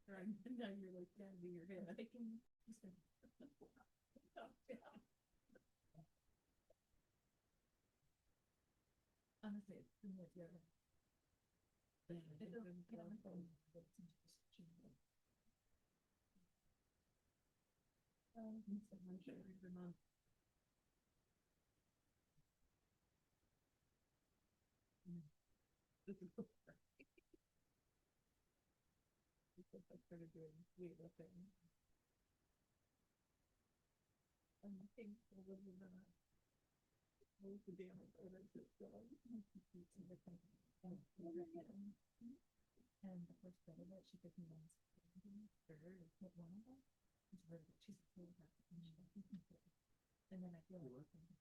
And now you're like banging your head. I can honestly, it's too much. I started doing weightlifting. And I think it was the damage or the and the first bit of it, she took me on her is put one of them. She's heard that she's cool with that. And then I feel like she's on.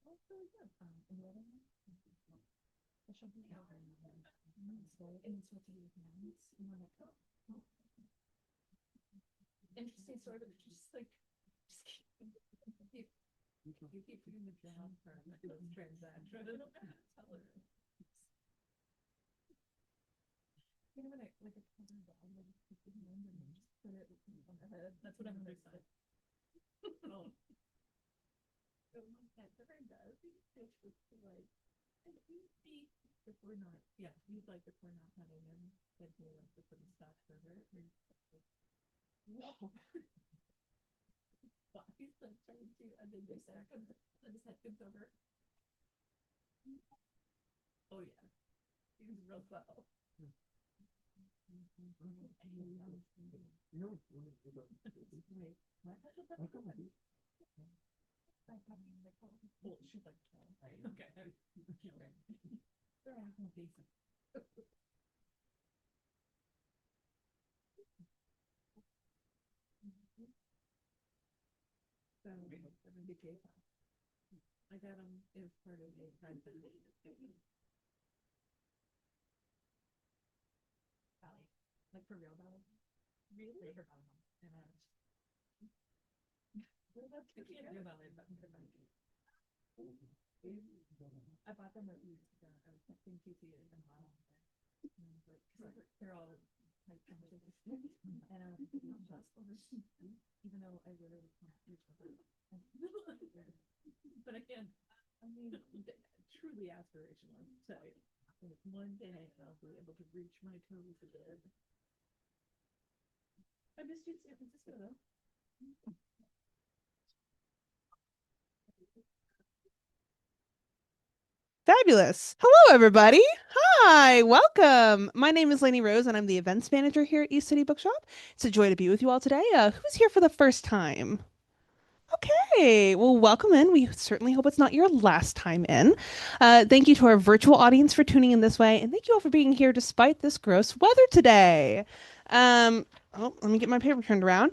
Oh, it's really good. And the other one, I showed me how and it's what to do with mounts. And we're like, oh, interesting sort of just like you keep doing the job for those transactions. I don't know how to tell her. You know when I like a cover dog, I just put it in and just put it on the head. That's what I'm gonna say. Oh. So my pet never does. He just like if we're not, yeah, he's like if we're not having him, then he wants to put his back further. Whoa. He's like trying to, and then his head comes over. Oh yeah, he's real subtle. She's like, okay. They're all decent. So, I got them as part of a private ballet, like for real ballet. Really? For ballet. And I can't do ballet, but I bought them at least. I was testing QC and they're all like and even though I really can't reach but again, I mean, truly aspirational. So one day I'll be able to reach my toes again. I missed you in San Francisco though. Fabulous. Hello, everybody. Hi, welcome. My name is Lainey Rose, and I'm the events manager here at East City Bookshop. It's a joy to be with you all today. Who's here for the first time? Okay, well, welcome in. We certainly hope it's not your last time in. Thank you to our virtual audience for tuning in this way, and thank you all for being here despite this gross weather today. Let me get my paper turned around.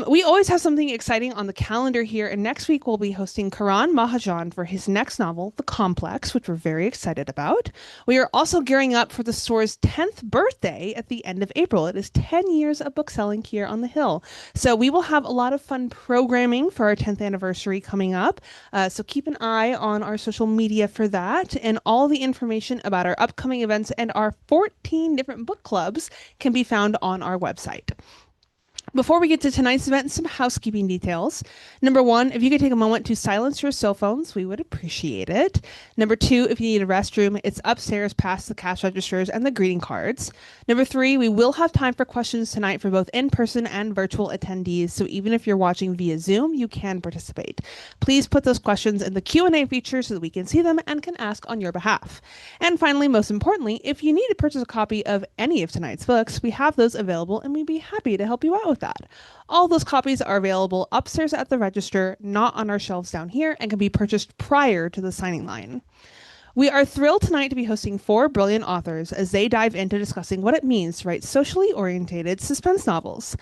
We always have something exciting on the calendar here, and next week we'll be hosting Karan Mahajan for his next novel, The Complex, which we're very excited about. We are also gearing up for the store's 10th birthday at the end of April. It is 10 years of bookselling here on the Hill. So we will have a lot of fun programming for our 10th anniversary coming up. So keep an eye on our social media for that, and all the information about our upcoming events and our 14 different book clubs can be found on our website. Before we get to tonight's event, some housekeeping details. Number one, if you could take a moment to silence your cell phones, we would appreciate it. Number two, if you need a restroom, it's upstairs past the cash registers and the greeting cards. Number three, we will have time for questions tonight for both in-person and virtual attendees, so even if you're watching via Zoom, you can participate. Please put those questions in the Q&A feature so that we can see them and can ask on your behalf. And finally, most importantly, if you need to purchase a copy of any of tonight's books, we have those available and we'd be happy to help you out with that. All those copies are available upstairs at the register, not on our shelves down here, and can be purchased prior to the signing line. We are thrilled tonight to be hosting 4 brilliant authors as they dive into discussing what it means to write socially oriented suspense novels.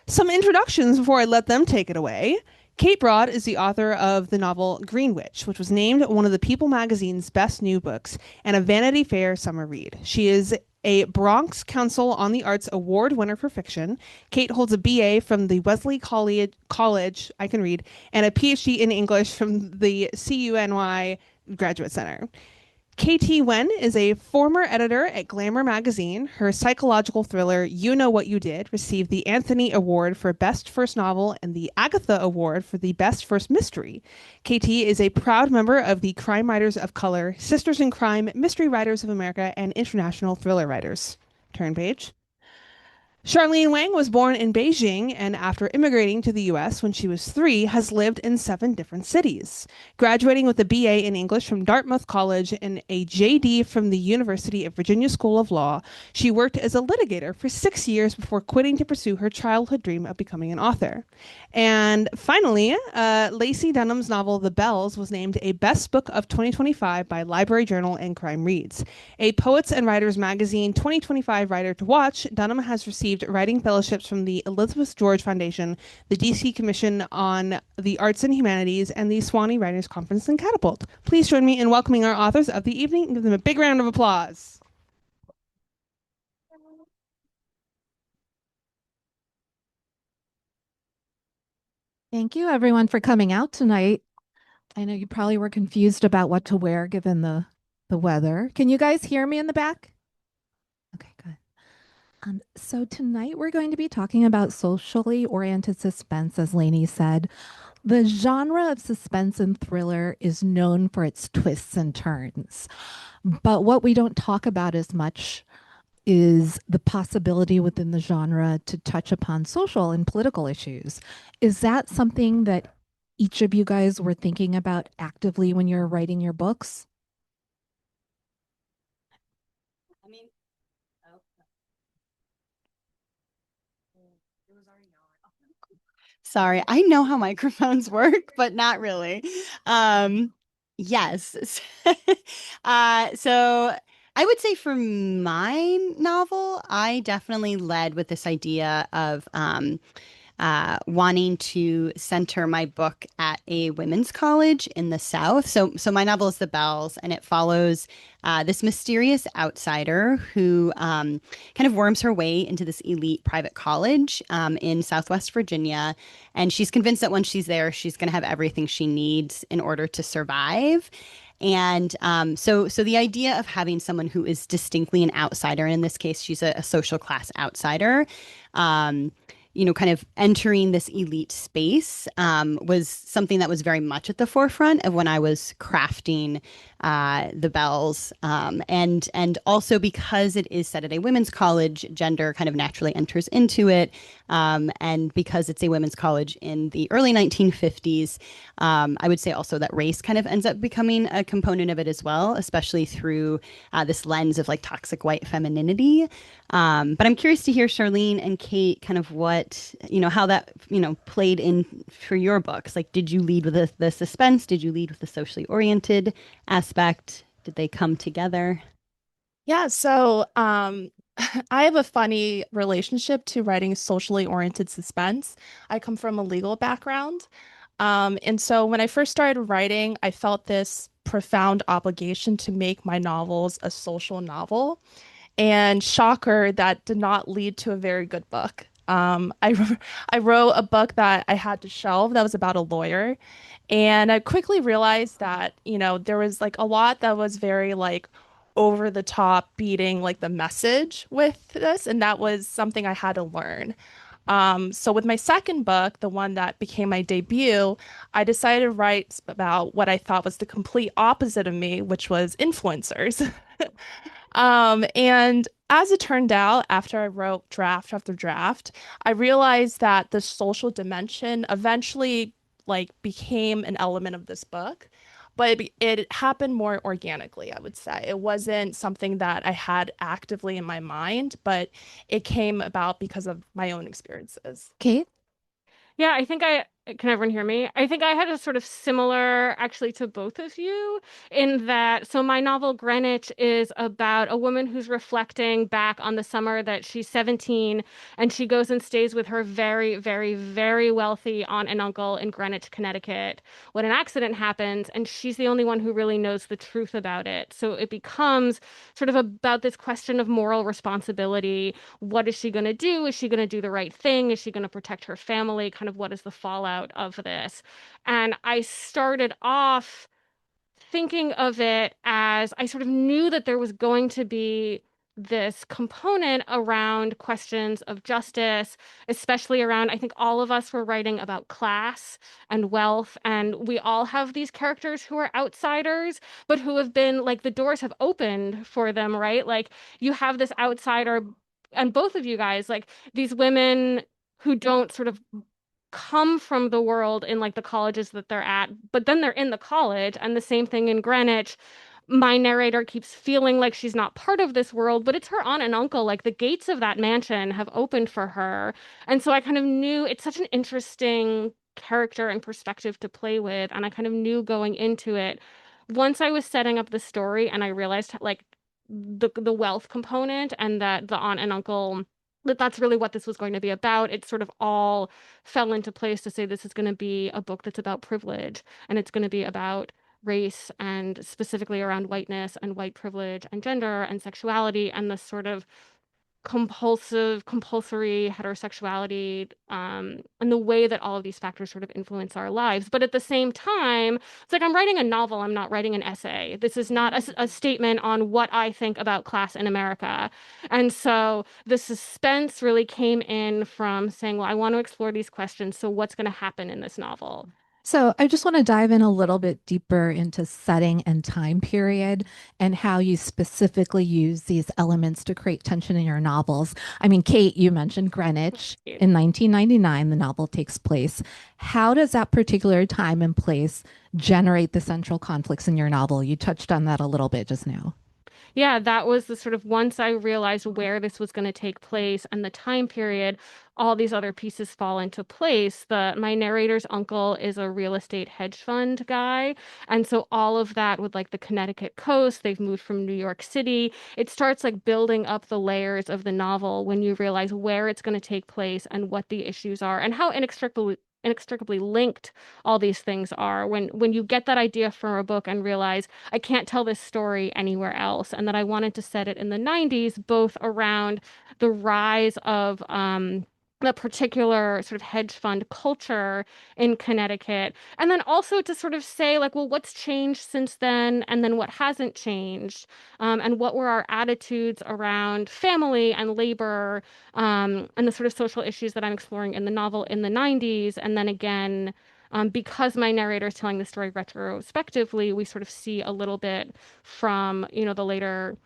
Some introductions before I let them take it away. Kate Broad is the author of the novel Green Witch, which was named one of the People magazine's best new books and a Vanity Fair summer read. She is a Bronx Council on the Arts Award winner for fiction. Kate holds a BA from the Wesley College, I can read, and a PhD in English from the CUNY Graduate Center. KT Wen is a former editor at Glamour magazine. Her psychological thriller, You Know What You Did, received the Anthony Award for Best First Novel and the Agatha Award for the Best First Mystery. KT is a proud member of the Crime Writers of Color, Sisters in Crime, Mystery Writers of America, and International Thriller Writers. Turn page. Charlene Wang was born in Beijing and, after immigrating to the US when she was 3, has lived in 7 different cities. Graduating with a BA in English from Dartmouth College and a JD from the University of Virginia School of Law, she worked as a litigator for 6 years before quitting to pursue her childhood dream of becoming an author. And finally, Lacey Dunham's novel The Bells was named a Best Book of 2025 by Library Journal and Crime Reads. A Poets and Writers Magazine 2025 Writer to Watch, Dunham has received writing fellowships from the Elizabeth George Foundation, the DC Commission on the Arts and Humanities, and the Swanee Writers Conference and Catapult. Please join me in welcoming our authors of the evening and give them a big round of applause. Thank you, everyone, for coming out tonight. I know you probably were confused about what to wear given the weather. Can you guys hear me in the back? Okay, good. So tonight we're going to be talking about socially oriented suspense, as Lainey said. The genre of suspense and thriller is known for its twists and turns, but what we don't talk about as much is the possibility within the genre to touch upon social and political issues. Is that something that each of you guys were thinking about actively when you're writing your books? I mean, oh, it was already on. Sorry, I know how microphones work, but not really. Yes. So I would say for my novel, I definitely led with this idea of wanting to center my book at a women's college in the South. So my novel is The Bells, and it follows this mysterious outsider who kind of worms her way into this elite private college in Southwest Virginia. And she's convinced that once she's there, she's going to have everything she needs in order to survive. And so the idea of having someone who is distinctly an outsider, in this case, she's a social class outsider, kind of entering this elite space was something that was very much at the forefront of when I was crafting The Bells. And also because it is set at a women's college, gender kind of naturally enters into it. And because it's a women's college in the early 1950s, I would say also that race kind of ends up becoming a component of it as well, especially through this lens of like toxic white femininity. But I'm curious to hear, Charlene and Kate, kind of how that, played in for your books. Like, did you lead with the suspense? Did you lead with the socially oriented aspect? Did they come together? Yeah, so I have a funny relationship to writing socially oriented suspense. I come from a legal background. And so when I first started writing, I felt this profound obligation to make my novels a social novel. And shocker, that did not lead to a very good book. I wrote a book that I had to shelve that was about a lawyer. And I quickly realized that, there was like a lot that was very like over the top beating like the message with this. And that was something I had to learn. So with my second book, the one that became my debut, I decided to write about what I thought was the complete opposite of me, which was influencers. And as it turned out, after I wrote draft after draft, I realized that the social dimension eventually like became an element of this book, but it happened more organically, I would say. It wasn't something that I had actively in my mind, but it came about because of my own experiences. Kate? Yeah, I think can everyone hear me? I think I had a sort of similar actually to both of you in that so my novel Greenwich is about a woman who's reflecting back on the summer that she's 17 and she goes and stays with her very, very, very wealthy aunt and uncle in Greenwich, Connecticut when an accident happens and she's the only one who really knows the truth about it. So it becomes sort of about this question of moral responsibility. What is she going to do? Is she going to do the right thing? Is she going to protect her family? Kind of what is the fallout of this? And I started off thinking of it as I sort of knew that there was going to be this component around questions of justice, especially around, I think all of us were writing about class and wealth, and we all have these characters who are outsiders, but who have been like the doors have opened for them, right? Like you have this outsider, and both of you guys, like these women who don't sort of come from the world in like the colleges that they're at, but then they're in the college, and the same thing in Greenwich. My narrator keeps feeling like she's not part of this world, but it's her aunt and uncle. Like the gates of that mansion have opened for her. And so I kind of knew it's such an interesting character and perspective to play with. And I kind of knew going into it, once I was setting up the story and I realized like the wealth component and that the aunt and uncle that's really what this was going to be about. It sort of all fell into place to say this is going to be a book that's about privilege, and it's going to be about race, and specifically around whiteness and white privilege and gender and sexuality and the sort of compulsory heterosexuality, and the way that all of these factors sort of influence our lives. But at the same time, it's like I'm writing a novel, I'm not writing an essay. This is not a statement on what I think about class in America. And so the suspense really came in from saying, well, I want to explore these questions. So what's going to happen in this novel? So I just want to dive in a little bit deeper into setting and time period and how you specifically use these elements to create tension in your novels. I mean, Kate, you mentioned Greenwich. In 1999, the novel takes place. How does that particular time and place generate the central conflicts in your novel? You touched on that a little bit just now. Yeah, that was the sort of once I realized where this was going to take place and the time period, all these other pieces fall into place. My narrator's uncle is a real estate hedge fund guy. And so all of that with like the Connecticut coast, they've moved from New York City. It starts like building up the layers of the novel when you realize where it's going to take place and what the issues are and how inextricably linked all these things are when you get that idea for a book and realize I can't tell this story anywhere else, and that I wanted to set it in the 90s, both around the rise of the particular sort of hedge fund culture in Connecticut, and then also to sort of say like, well, what's changed since then, and then what hasn't changed, and what were our attitudes around family and labor, and the sort of social issues that I'm exploring in the novel in the 90s. And then again, because my narrator is telling the story retrospectively, we sort of see a little bit from, the later,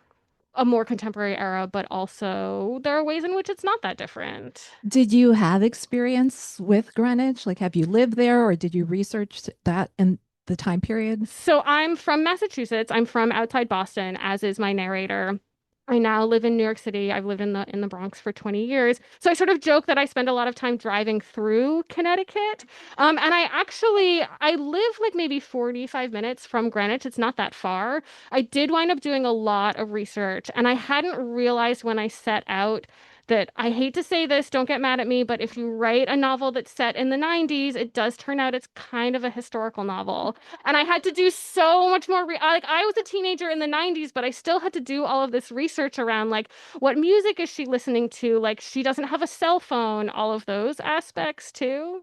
a more contemporary era, but also there are ways in which it's not that different. Did you have experience with Greenwich? Like, have you lived there or did you research that in the time period? So I'm from Massachusetts. I'm from outside Boston, as is my narrator. I now live in New York City. I've lived in the Bronx for 20 years. So I sort of joke that I spend a lot of time driving through Connecticut. And I live like maybe 45 minutes from Greenwich. It's not that far. I did wind up doing a lot of research, and I hadn't realized when I set out that, I hate to say this, don't get mad at me, but if you write a novel that's set in the 90s, it does turn out it's kind of a historical novel. And I had to do so much more. Like I was a teenager in the 90s, but I still had to do all of this research around like what music is she listening to? Like she doesn't have a cell phone, all of those aspects too.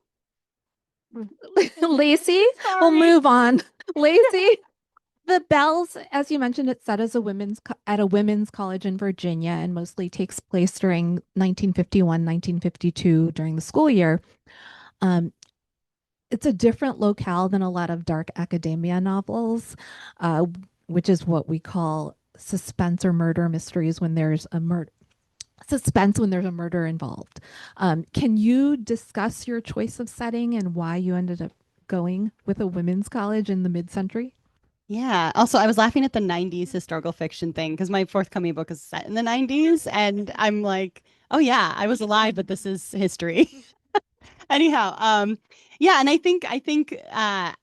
LACEY, we'll move on. LACEY, the Bells, as you mentioned, it's set as at a women's college in Virginia and mostly takes place during 1951, 1952 during the school year. It's a different locale than a lot of dark academia novels, which is what we call suspense or murder mysteries when there's a murder. Suspense when there's a murder involved. Can you discuss your choice of setting and why you ended up going with a women's college in the mid-century? Yeah. Also, I was laughing at the 90s historical fiction thing because my forthcoming book is set in the 90s. And I'm like, oh, yeah, I was alive, but this is history. Anyhow, yeah. And I think when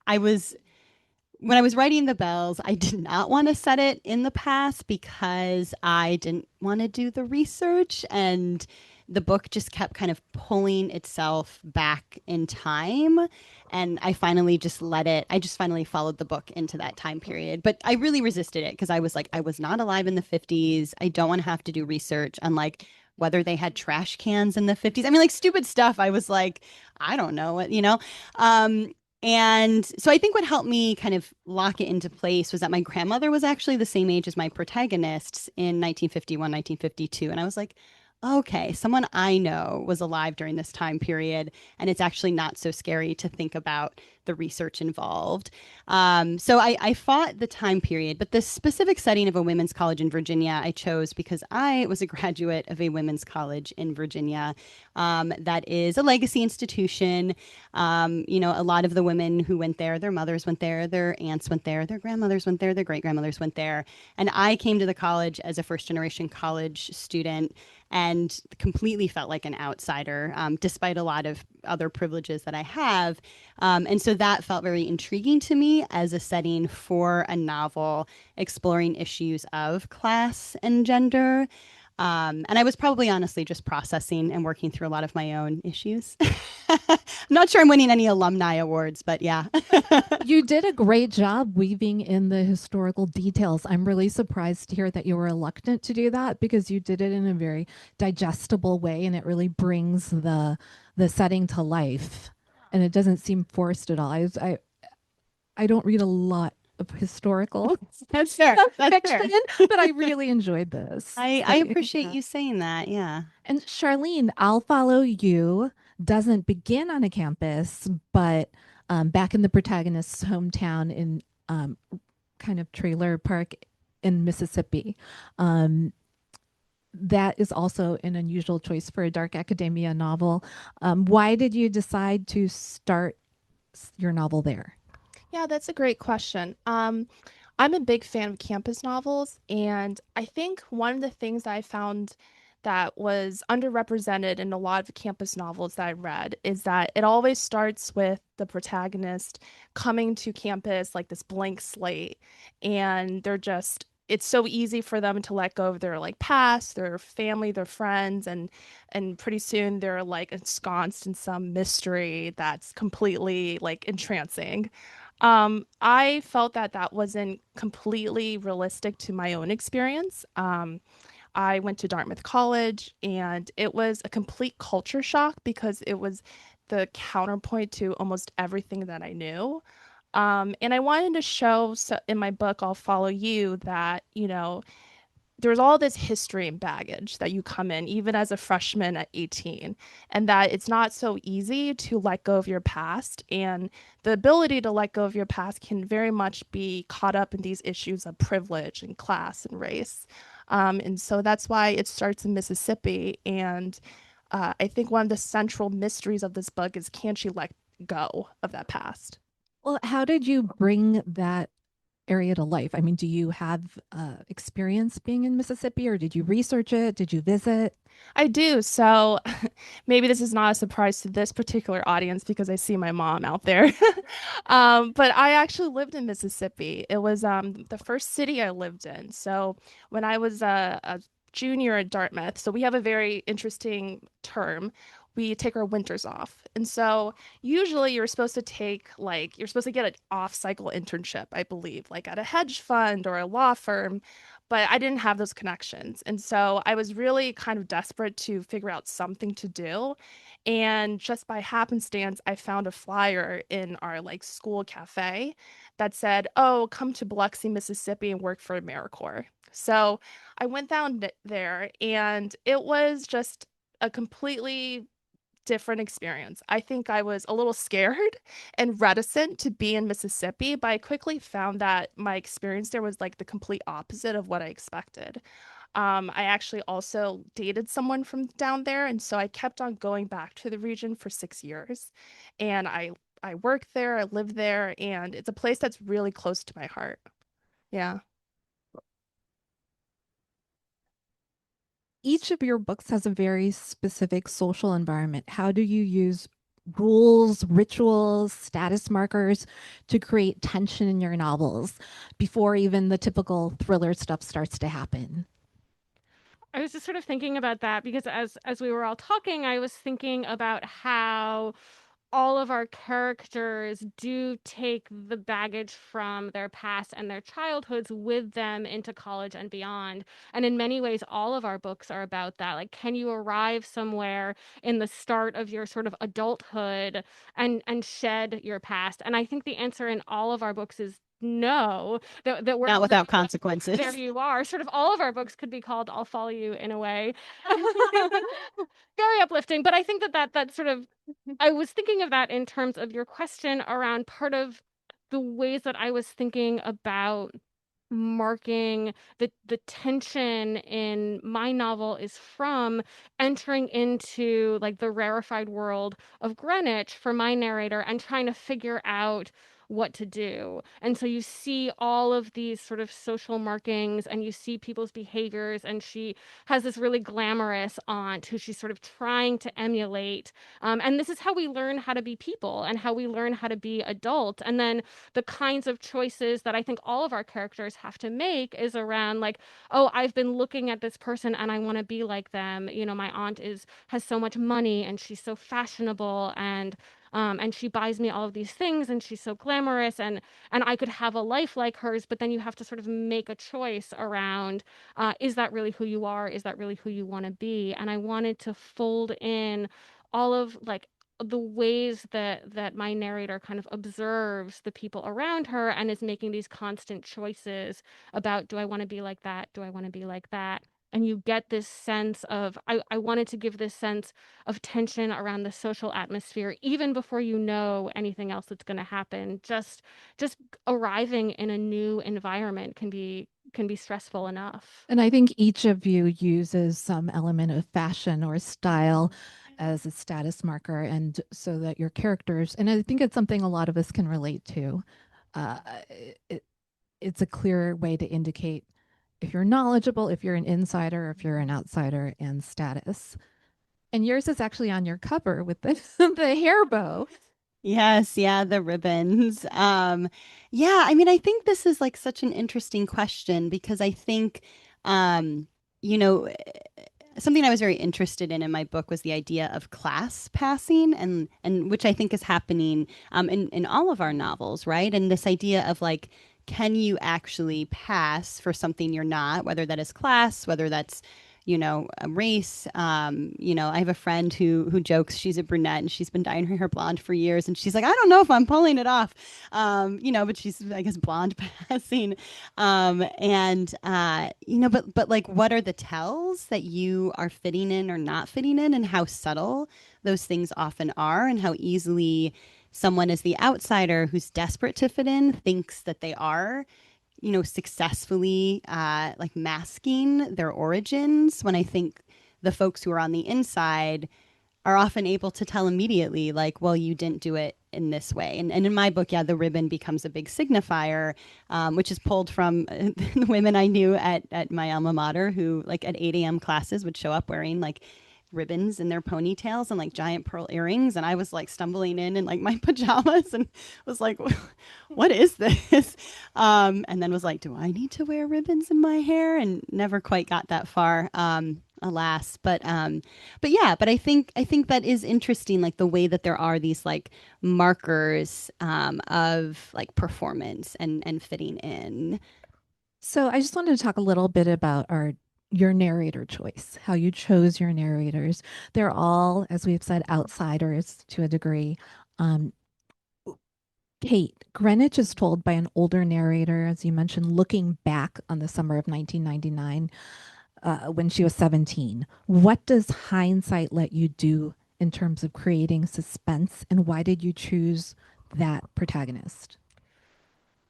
I was writing The Bells, I did not want to set it in the past because I didn't want to do the research, and the book just kept kind of pulling itself back in time. And I finally just finally followed the book into that time period. But I really resisted it because I was like, I was not alive in the 50s. I don't want to have to do research on like whether they had trash cans in the 50s. I mean, like stupid stuff. I was like, I don't know what. And so I think what helped me kind of lock it into place was that my grandmother was actually the same age as my protagonists in 1951, 1952. And I was like, okay, someone I know was alive during this time period. And it's actually not so scary to think about the research involved. So I fought the time period, but the specific setting of a women's college in Virginia I chose because I was a graduate of a women's college in Virginia that is a legacy institution. A lot of the women who went there, their mothers went there, their aunts went there, their grandmothers went there, their great grandmothers went there. And I came to the college as a first generation college student and completely felt like an outsider, despite a lot of other privileges that I have. And so that felt very intriguing to me as a setting for a novel exploring issues of class and gender. And I was probably honestly just processing and working through a lot of my own issues. I'm not sure I'm winning any alumni awards, but yeah. You did a great job weaving in the historical details. I'm really surprised to hear that you were reluctant to do that because you did it in a very digestible way and it really brings the setting to life. And it doesn't seem forced at all. I don't read a lot of historical That's fair. That's fair. fiction, but I really enjoyed this. I appreciate you saying that. Yeah. And Charlene, I'll follow you doesn't begin on a campus, but back in the protagonist's hometown in kind of trailer park in Mississippi. That is also an unusual choice for a dark academia novel. Why did you decide to start your novel there? Yeah, that's a great question. I'm a big fan of campus novels, and I think one of the things I found that was underrepresented in a lot of the campus novels that I read is that it always starts with the protagonist coming to campus like this blank slate, and it's so easy for them to let go of their like past, their family, their friends, and pretty soon they're like ensconced in some mystery that's completely like entrancing. I felt that that wasn't completely realistic to my own experience. I went to Dartmouth College and it was a complete culture shock because it was the counterpoint to almost everything that I knew. And I wanted to show so in my book, I'll Follow You, that, there's all this history and baggage that you come in, even as a freshman at 18, and that it's not so easy to let go of your past. And the ability to let go of your past can very much be caught up in these issues of privilege and class and race. And so that's why it starts in Mississippi. And I think one of the central mysteries of this book is, can she let go of that past? Well, how did you bring that area to life? I mean, do you have experience being in Mississippi or did you research it? Did you visit? I do. So maybe this is not a surprise to this particular audience because I see my mom out there. But I actually lived in Mississippi. It was the first city I lived in. So when I was a junior at Dartmouth, so we have a very interesting term. We take our winters off. And so usually you're supposed to you're supposed to get an off cycle internship, I believe, like at a hedge fund or a law firm. But I didn't have those connections. And so I was really kind of desperate to figure out something to do. And just by happenstance, I found a flyer in our like school cafe that said, "Oh, come to Biloxi, Mississippi and work for AmeriCorps." So I went down there and it was just a completely different experience. I think I was a little scared and reticent to be in Mississippi, but I quickly found that my experience there was like the complete opposite of what I expected. I actually also dated someone from down there, and so I kept on going back to the region for 6 years. And I worked there, I lived there, and it's a place that's really close to my heart. Yeah. Each of your books has a very specific social environment. How do you use rules, rituals, status markers to create tension in your novels before even the typical thriller stuff starts to happen? I was just sort of thinking about that because as we were all talking, I was thinking about how all of our characters do take the baggage from their past and their childhoods with them into college and beyond. And in many ways, all of our books are about that. Like, can you arrive somewhere in the start of your sort of adulthood and shed your past? And I think the answer in all of our books is no, that we're Not without there consequences. you are. Sort of all of our books could be called I'll Follow You in a way. Very uplifting. But I think that sort of, I was thinking of that in terms of your question around part of the ways that I was thinking about marking the tension in my novel is from entering into like the rarefied world of Greenwich for my narrator and trying to figure out what to do. And so you see all of these sort of social markings and you see people's behaviors, and she has this really glamorous aunt who she's sort of trying to emulate. And this is how we learn how to be people and how we learn how to be adult. And then the kinds of choices that I think all of our characters have to make is around like, oh, I've been looking at this person and I want to be like them. You know, my aunt has so much money and she's so fashionable and she buys me all of these things and she's so glamorous and I could have a life like hers. But then you have to sort of make a choice around, is that really who you are? Is that really who you want to be? And I wanted to fold in all of like the ways that my narrator kind of observes the people around her and is making these constant choices about, do I want to be like that? Do I want to be like that? And you get this sense of, I wanted to give this sense of tension around the social atmosphere, even before you know anything else that's going to happen. Just arriving in a new environment can be stressful enough. And I think each of you uses some element of fashion or style as a status marker, and so that your characters, and I think it's something a lot of us can relate to. Uh, it, it's a clear way to indicate if you're knowledgeable, if you're an insider, if you're an outsider, and status. And yours is actually on your cover with the the hair bow. Yes, yeah, the ribbons. Yeah, I mean, I think this is like such an interesting question because I think, um, you know, something I was very interested in my book was the idea of class passing, and which I think is happening in all of our novels, right? And this idea of like, can you actually pass for something you're not, whether that is class, whether that's a race. I have a friend who jokes she's a brunette and she's been dyeing her hair blonde for years, and she's like, I don't know if I'm pulling it off, but she's, I guess, blonde passing, but like, what are the tells that you are fitting in or not fitting in, and how subtle those things often are, and how easily someone as the outsider who's desperate to fit in thinks that they are successfully like masking their origins, when I think the folks who are on the inside are often able to tell immediately, like, well, you didn't do it in this way. And in my book, yeah, the ribbon becomes a big signifier, which is pulled from the women I knew at my alma mater who, like, at 8 a.m. classes would show up wearing like ribbons in their ponytails and like giant pearl earrings, and I was like stumbling in like my pajamas and was like, what is this, and then was like, do I need to wear ribbons in my hair, and never quite got that far, alas. But I think that is interesting, like the way that there are these like markers of like performance and fitting in. So I just wanted to talk a little bit about your narrator choice, how you chose your narrators. They're all, as we've said, outsiders to a degree. Um, Kate, Greenwich is told by an older narrator, as you mentioned, looking back on the summer of 1999 when she was 17. What does hindsight let you do in terms of creating suspense, and why did you choose that protagonist?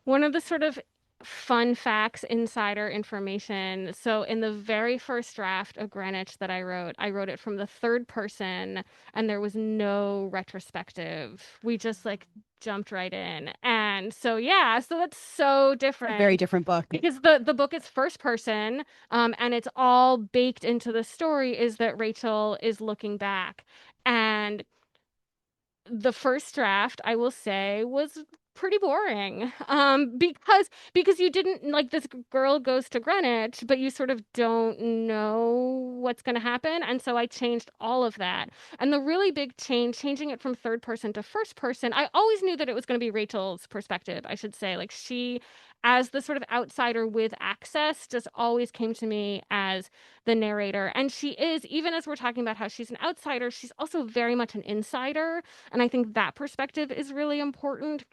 One of the sort of fun facts, insider information. So in the very first draft of Greenwich that I wrote it from the third person, and there was no retrospective. We just like jumped right in. And so yeah, so that's so different. A very different book. Because the book is first person, and it's all baked into the story is that Rachel is looking back. And the first draft, I will say, was pretty boring. Because you didn't like this girl goes to Greenwich, but you sort of don't know what's going to happen. And so I changed all of that. And the really big change, changing it from third person to first person, I always knew that it was going to be Rachel's perspective, I should say. Like she, as the sort of outsider with access, just always came to me as the narrator. And she is, even as we're talking about how she's an outsider, she's also very much an insider. And I think that perspective is really important.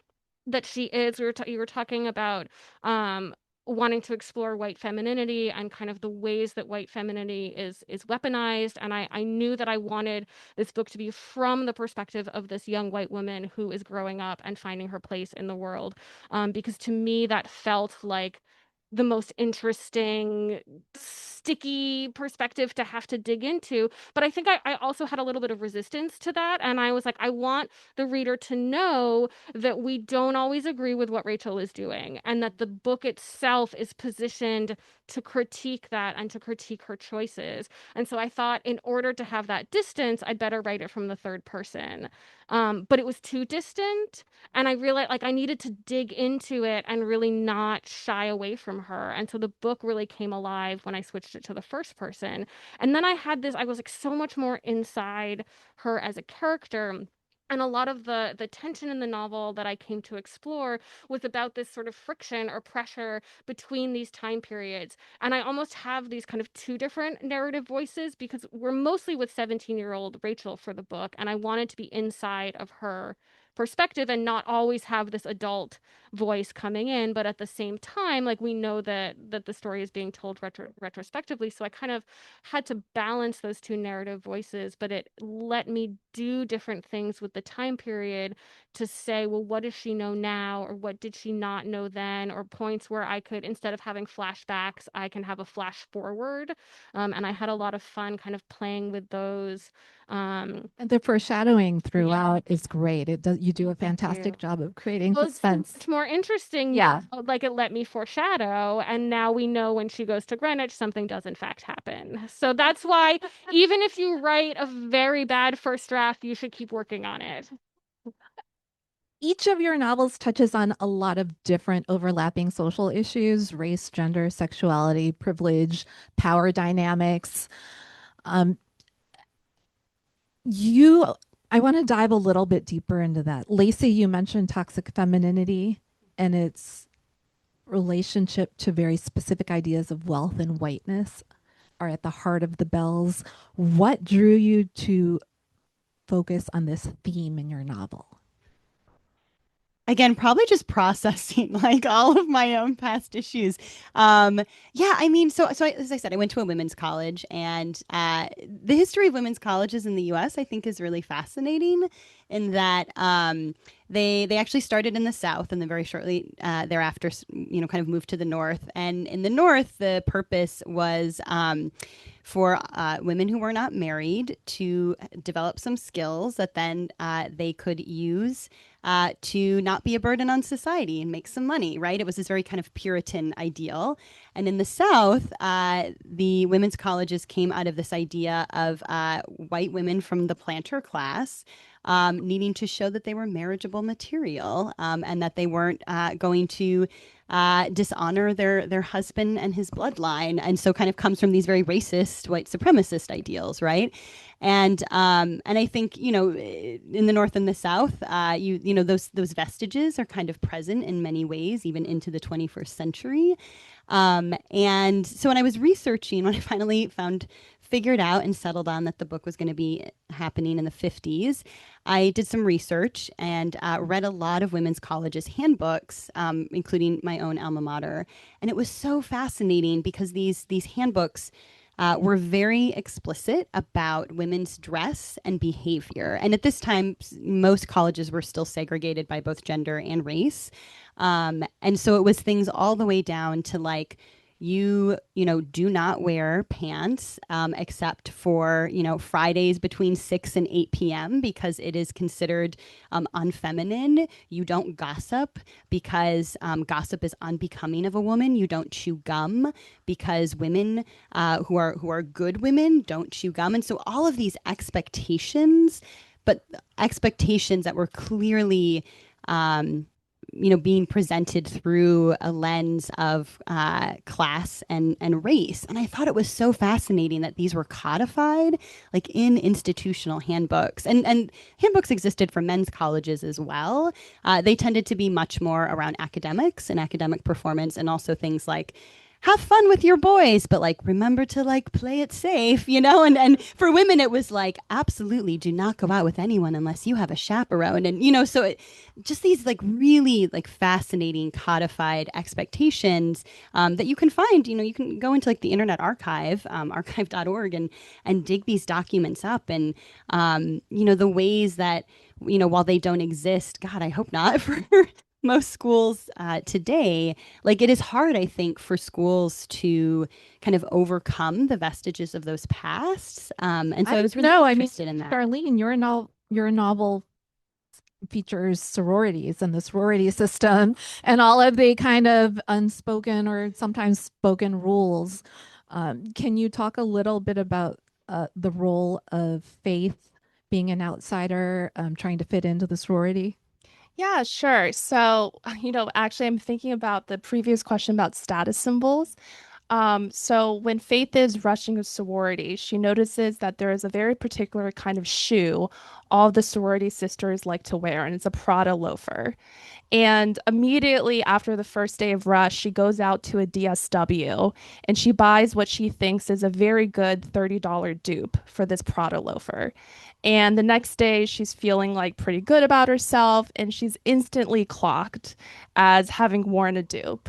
That she is, you were talking about wanting to explore white femininity and kind of the ways that white femininity is weaponized. And I knew that I wanted this book to be from the perspective of this young white woman who is growing up and finding her place in the world. Because to me, that felt like the most interesting, sticky perspective to have to dig into. But I think I also had a little bit of resistance to that. And I was like, I want the reader to know that we don't always agree with what Rachel is doing, and that the book itself is positioned to critique that and to critique her choices. And so I thought, in order to have that distance, I'd better write it from the third person. But it was too distant, and I realized like I needed to dig into it and really not shy away from her. And so the book really came alive when I switched it to the first person. And then I was like so much more inside her as a character. And a lot of the tension in the novel that I came to explore was about this sort of friction or pressure between these time periods. And I almost have these kind of two different narrative voices because we're mostly with 17-year-old Rachel for the book. And I wanted to be inside of her perspective and not always have this adult voice coming in, but at the same time, like we know that the story is being told retrospectively. So I kind of had to balance those two narrative voices, but it let me do different things with the time period to say, well, what does she know now, or what did she not know then, or points where I could, instead of having flashbacks, I can have a flash forward. And I had a lot of fun kind of playing with those. And the foreshadowing throughout is great. It does, you do a fantastic job of creating Well, it's suspense. much more interesting. Yeah. Like it let me foreshadow, and now we know when she goes to Greenwich, something does in fact happen. So that's why, even if you write a very bad first draft, you should keep working on it. Each of your novels touches on a lot of different overlapping social issues: race, gender, sexuality, privilege, power dynamics. I want to dive a little bit deeper into that. Lacey, you mentioned toxic femininity and its relationship to very specific ideas of wealth and whiteness are at the heart of the bells. What drew you to focus on this theme in your novel? Again, probably just processing like all of my own past issues. Yeah, I mean, as I said, I went to a women's college, and the history of women's colleges in the U.S. I think is really fascinating in that they actually started in the South, and then very shortly thereafter, kind of moved to the North. And in the North, the purpose was for women who were not married to develop some skills that then they could use to not be a burden on society and make some money, right? It was this very kind of Puritan ideal. And in the South, the women's colleges came out of this idea of white women from the planter class needing to show that they were marriageable material and that they weren't going to dishonor their husband and his bloodline, and so kind of comes from these very racist white supremacist ideals, right? And I think in the North and the South, those vestiges are kind of present in many ways, even into the 21st century. And so when I was researching, when I finally figured out and settled on that the book was going to be happening in the 50s, I did some research and read a lot of women's colleges handbooks, including my own alma mater. And it was so fascinating because these handbooks were very explicit about women's dress and behavior. And at this time, most colleges were still segregated by both gender and race. And so it was things all the way down to like, you do not wear pants except for Fridays between 6 and 8 p.m. because it is considered unfeminine. You don't gossip because gossip is unbecoming of a woman. You don't chew gum because women who are good women don't chew gum. And so all of these expectations, but expectations that were clearly being presented through a lens of class and race. And I thought it was so fascinating that these were codified like in institutional handbooks. And handbooks existed for men's colleges as well. They tended to be much more around academics and academic performance, and also things like have fun with your boys, but like remember to like play it safe, and for women it was like absolutely do not go out with anyone unless you have a chaperone. And so it just these like really like fascinating codified expectations that you can find. You can go into like the Internet Archive, archive.org, and dig these documents up. And the ways that while they don't exist, God, I hope not, for most schools today, like it is hard, I think, for schools to kind of overcome the vestiges of those pasts. And so I was really interested in that. Charlene, your novel features sororities and the sorority system and all of the kind of unspoken or sometimes spoken rules. Can you talk a little bit about the role of faith, being an outsider, trying to fit into the sorority? Yeah, sure. So, actually, I'm thinking about the previous question about status symbols. So when Faith is rushing a sorority, she notices that there is a very particular kind of shoe all the sorority sisters like to wear, and it's a Prada loafer. And immediately after the first day of rush, she goes out to a DSW and she buys what she thinks is a very good $30 dupe for this Prada loafer. And the next day, she's feeling like pretty good about herself, and she's instantly clocked as having worn a dupe.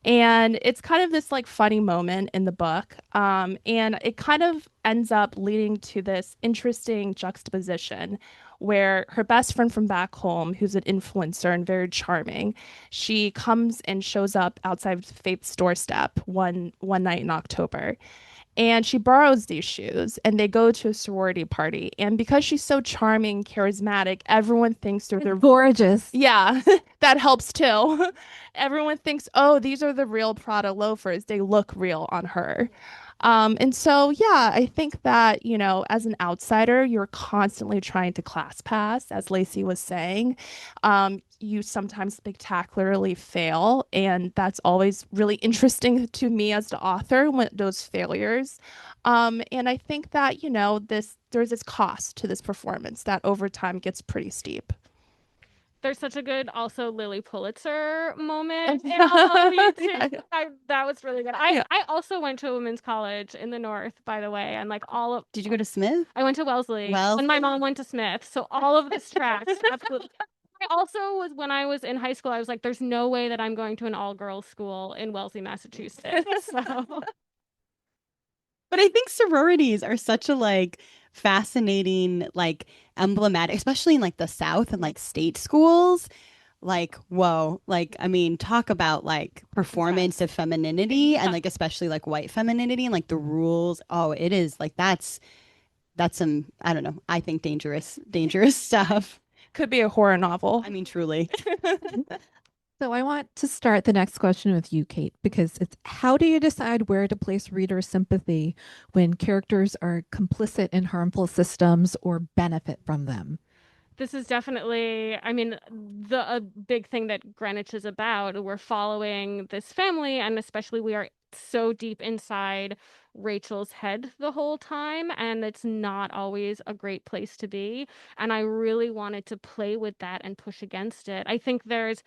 And it's kind of this like funny moment in the book. And it kind of ends up leading to this interesting juxtaposition where her best friend from back home, who's an influencer and very charming, she comes and shows up outside Faith's doorstep one night in October. And she borrows these shoes and they go to a sorority party. And because she's so charming, charismatic, everyone thinks they're gorgeous. Yeah, that helps too. Everyone thinks, oh, these are the real Prada loafers. They look real on her. And so, yeah, I think that, as an outsider, you're constantly trying to class pass, as Lacey was saying. You sometimes spectacularly fail, and that's always really interesting to me as the author, when those failures. And I think that, there's this cost to this performance that over time gets pretty steep. There's such a good also Lily Pulitzer moment in all of you too. That was really good. I also went to a women's college in the North, by the way, and like all of. Did you go to Smith? I went to Wellesley, and my mom went to Smith, so all of this tracks. Absolutely. I also was when I was in high school, I was like, "There's no way that I'm going to an all-girls school in Wellesley, Massachusetts." So. But I think sororities are such a like fascinating, like emblematic, especially in like the South and like state schools. Like, whoa, like, I mean, talk about like performance of femininity and like especially like white femininity and like the rules. Oh, it is like that's some, I don't know, I think dangerous stuff. Could be a horror novel. I mean, truly. So I want to start the next question with you, Kate, because it's how do you decide where to place reader sympathy when characters are complicit in harmful systems or benefit from them? This is definitely, I mean, a big thing that Greenwich is about. We're following this family, and especially we are so deep inside Rachel's head the whole time, and it's not always a great place to be. And I really wanted to play with that and push against it. I think there's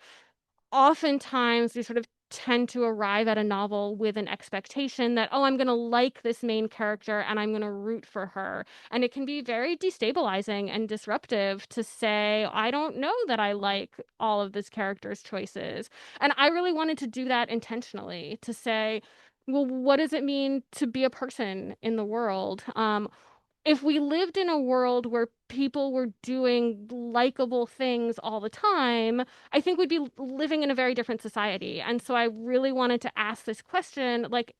oftentimes we sort of tend to arrive at a novel with an expectation that, oh, I'm going to like this main character and I'm going to root for her. And it can be very destabilizing and disruptive to say, I don't know that I like all of this character's choices. And I really wanted to do that intentionally, to say, well, what does it mean to be a person in the world? If we lived in a world where people were doing likable things all the time, I think we'd be living in a very different society. And so I really wanted to ask this question, like,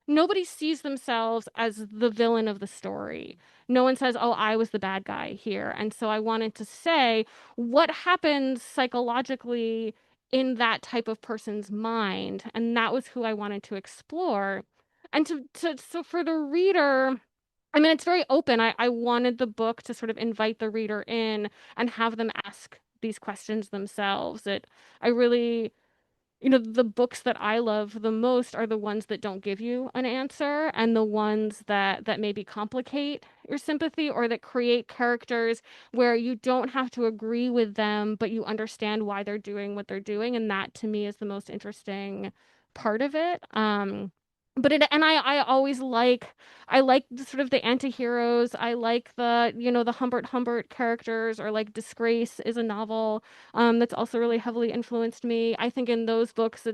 nobody sees themselves as the villain of the story. No one says, oh, I was the bad guy here. And so I wanted to say, what happens psychologically in that type of person's mind? And that was who I wanted to explore. And so for the reader, I mean, it's very open. I wanted the book to sort of invite the reader in and have them ask these questions themselves. I really, the books that I love the most are the ones that don't give you an answer, and the ones that maybe complicate your sympathy, or that create characters where you don't have to agree with them, but you understand why they're doing what they're doing. And that to me is the most interesting part of it. I always I like the sort of the anti-heroes. I like the Humbert characters, or like Disgrace is a novel that's also really heavily influenced me. I think in those books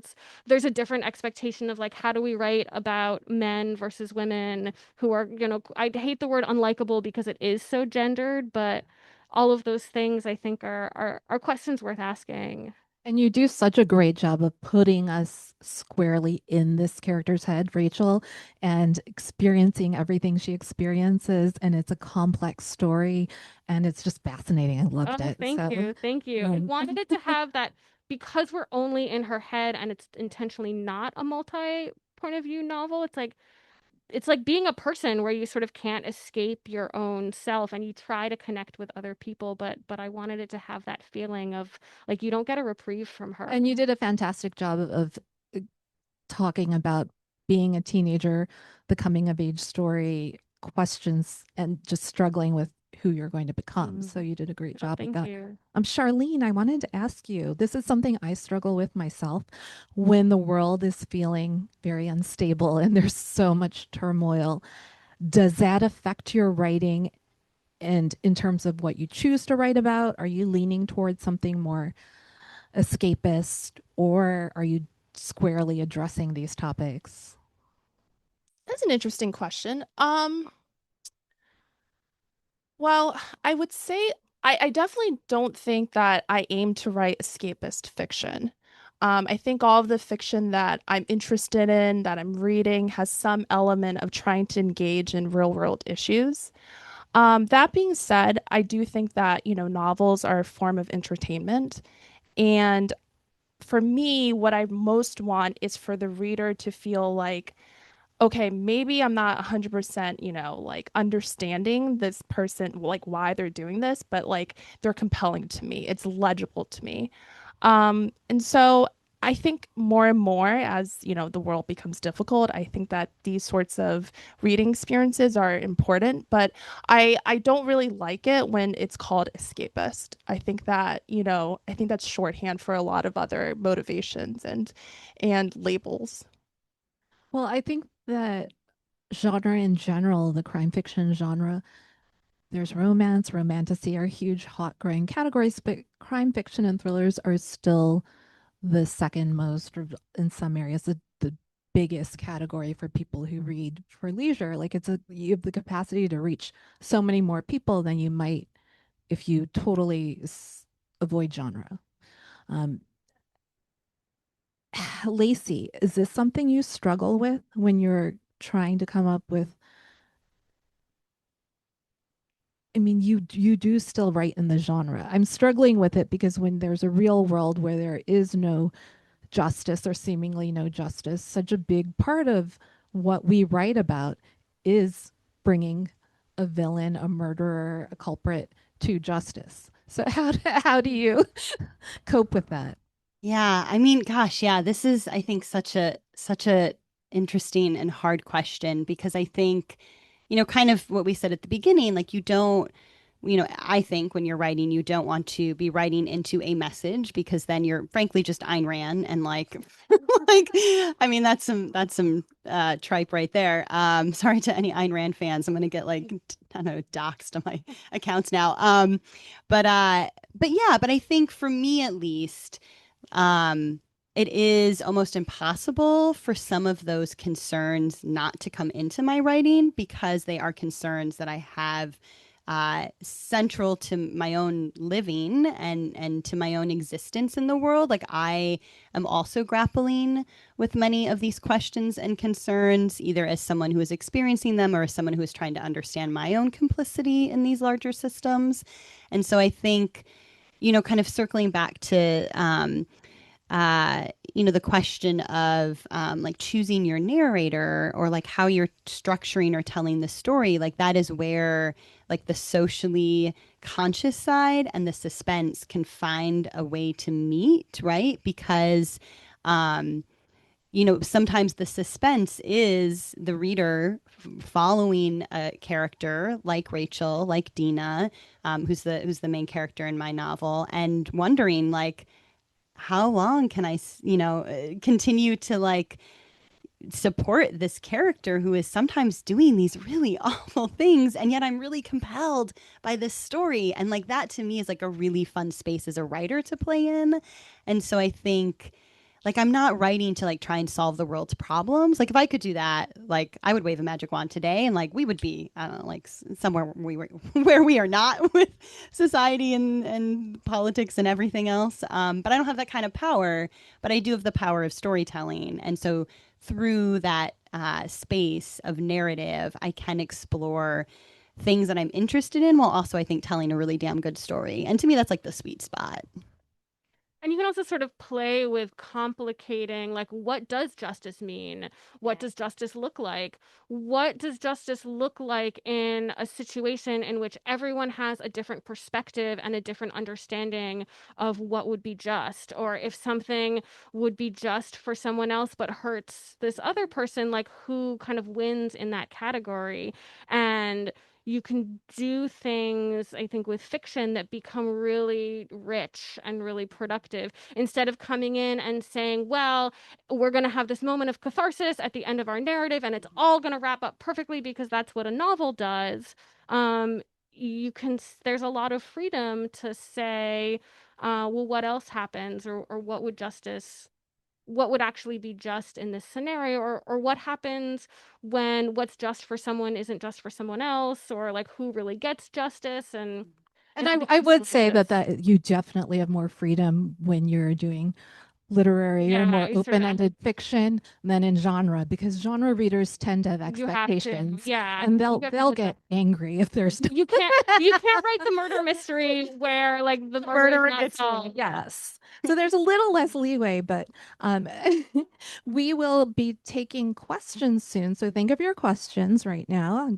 there's a different expectation of like, how do we write about men versus women who are, I hate the word unlikable because it is so gendered, but all of those things I think are questions worth asking. And you do such a great job of putting us squarely in this character's head, Rachel, and experiencing everything she experiences. And it's a complex story, and it's just fascinating. I loved Oh, it. thank So, you. Thank you. I wanted it to have that, because we're only in her head and it's intentionally not a multi point of view novel. It's like being a person where you sort of can't escape your own self, and you try to connect with other people, but I wanted it to have that feeling of like you don't get a reprieve from her. and you did a fantastic job of talking about being a teenager, the coming of age story, questions, and just struggling with who you're going to become. So you did a great job with Thank that. you. Charlene, I wanted to ask you, this is something I struggle with myself when the world is feeling very unstable and there's so much turmoil. Does that affect your writing? And in terms of what you choose to write about, are you leaning towards something more escapist, or are you squarely addressing these topics? That's an interesting question. Well, I would say I definitely don't think that I aim to write escapist fiction. I think all of the fiction that I'm interested in, that I'm reading, has some element of trying to engage in real world issues. That being said, I do think that, novels are a form of entertainment. And for me, what I most want is for the reader to feel like, okay, maybe I'm not 100%, like understanding this person, like why they're doing this, but like they're compelling to me. It's legible to me. And so I think more and more as, the world becomes difficult, I think that these sorts of reading experiences are important, but I don't really like it when it's called escapist. I think that, I think that's shorthand for a lot of other motivations and labels. Well, I think that genre in general, the crime fiction genre, there's romance, romantasy are huge, hot growing categories, but crime fiction and thrillers are still the second most, or in some areas, the biggest category for people who read for leisure. Like you have the capacity to reach so many more people than you might if you totally avoid genre. Um, Lacey, is this something you struggle with when you're trying to come up with? I mean, you do still write in the genre. I'm struggling with it because when there's a real world where there is no justice, or seemingly no justice, such a big part of what we write about is bringing a villain, a murderer, a culprit to justice. So how do you cope with that? Yeah, I mean, gosh, yeah, this is, I think, such a interesting and hard question because I think, kind of what we said at the beginning, like you don't, I think when you're writing, you don't want to be writing into a message because then you're frankly just Ayn Rand and like, like, I mean, that's some tripe right there. Sorry to any Ayn Rand fans. I'm gonna get like, I don't know, doxxed on my accounts now. But yeah, but I think for me at least. Um, it is almost impossible for some of those concerns not to come into my writing because they are concerns that I have central to my own living and to my own existence in the world. Like I am also grappling with many of these questions and concerns, either as someone who is experiencing them or as someone who is trying to understand my own complicity in these larger systems. And so I think, kind of circling back to the question of like choosing your narrator or like how you're structuring or telling the story, like that is where like the socially conscious side and the suspense can find a way to meet, right? Because sometimes the suspense is the reader following a character like Rachel, like Dina, who's the main character in my novel, and wondering like, how long can I, continue to like support this character who is sometimes doing these really awful things, and yet I'm really compelled by this story, and like that to me is like a really fun space as a writer to play in. And so I think like I'm not writing to like try and solve the world's problems. Like if I could do that, like I would wave a magic wand today and like we would be, I don't know, like somewhere we were where we are not with society and politics and everything else. But I don't have that kind of power, but I do have the power of storytelling. And so through that space of narrative, I can explore things that I'm interested in while also I think telling a really damn good story. And to me, that's like the sweet spot. And you can also sort of play with complicating, like, what does justice mean? What does justice look like? What does justice look like in a situation in which everyone has a different perspective and a different understanding of what would be just? Or if something would be just for someone else but hurts this other person, like, who kind of wins in that category? And you can do things, I think, with fiction that become really rich and really productive instead of coming in and saying, well, we're going to have this moment of catharsis at the end of our narrative and it's all going to wrap up perfectly because that's what a novel does. Um, there's a lot of freedom to say, well, what else happens, or what would actually be just in this scenario, or what happens when what's just for someone isn't just for someone else, or like who really gets justice. And I would say that you definitely have more freedom when you're doing literary or more open-ended fiction than in genre, because genre readers tend to have expectations. And they'll get angry if there's you can't write the murder mystery where like the murder is not solved. Yes. So there's a little less leeway, but we will be taking questions soon. So think of your questions right now,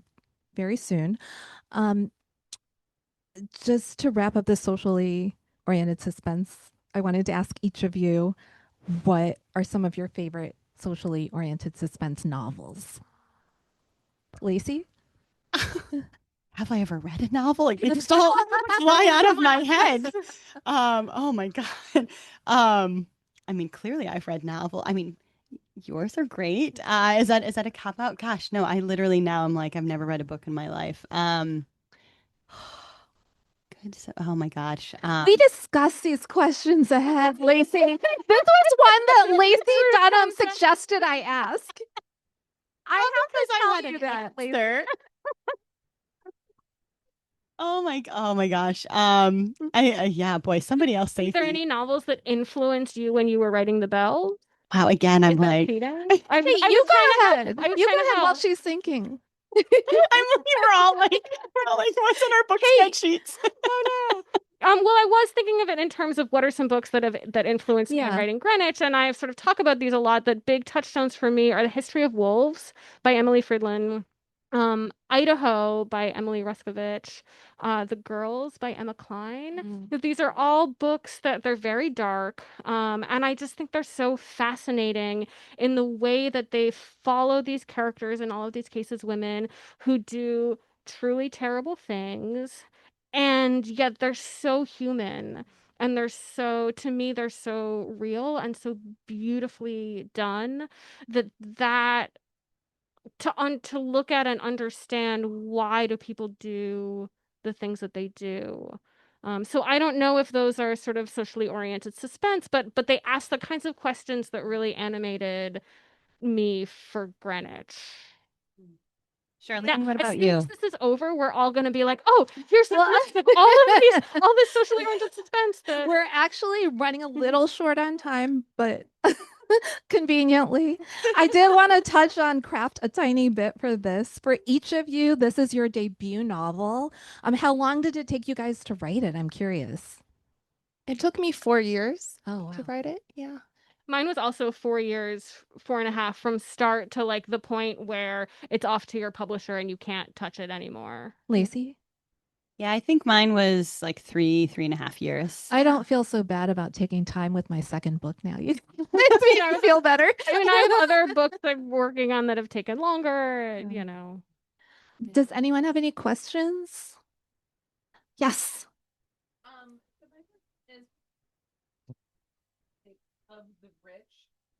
very soon. Just to wrap up the socially oriented suspense, I wanted to ask each of you, what are some of your favorite socially oriented suspense novels? LACEY? Have I ever read a novel? Like they just all fly out of my head. Oh my God. I mean, clearly I've read novel. I mean, yours are great. Is that a cop out? Gosh, no, I literally now I'm like, I've never read a book in my life. Good. Oh my gosh. We discussed these questions ahead, LACEY. This was one that LACEY Dunham suggested I ask. I have to tell you that, LACEY. Oh my gosh. Yeah, boy, somebody else say. Is there any novels that influenced you when you were writing The Bell? Wow, again, I'm like, you go ahead. You go ahead while she's thinking. we're all like, what's in our book spreadsheets? Oh no. Well, I was thinking of it in terms of what are some books that influenced me in writing Greenwich, and I sort of talk about these a lot. That big touchstones for me are The History of Wolves by Emily Fridlin, Idaho by Emily Ruskovich, The Girls by Emma Cline. These are all books that they're very dark, and I just think they're so fascinating in the way that they follow these characters, in all of these cases women, who do truly terrible things, and yet they're so human. And to me, they're so real and so beautifully done that to look at and understand, why do people do the things that they do. So I don't know if those are sort of socially oriented suspense, but they ask the kinds of questions that really animated me for Greenwich. Charlene, what about you? As soon as this is over, we're all going to be like, oh, here's all this socially oriented suspense. We're actually running a little short on time, but conveniently, I did want to touch on craft a tiny bit for this. For each of you, this is your debut novel. How long did it take you guys to write it? I'm curious. It took me 4 years Oh, to wow. write it. Yeah. Mine was also 4 years, 4.5 from start to like the point where it's off to your publisher and you can't touch it anymore. Lacey? Yeah, I think mine was like 3.5 years. I don't feel so bad about taking time with my second book now. You makes me feel better. I mean, I have other books I'm working on that have taken longer, Yeah. you know. Does anyone have any questions? Yes. The message is of the rich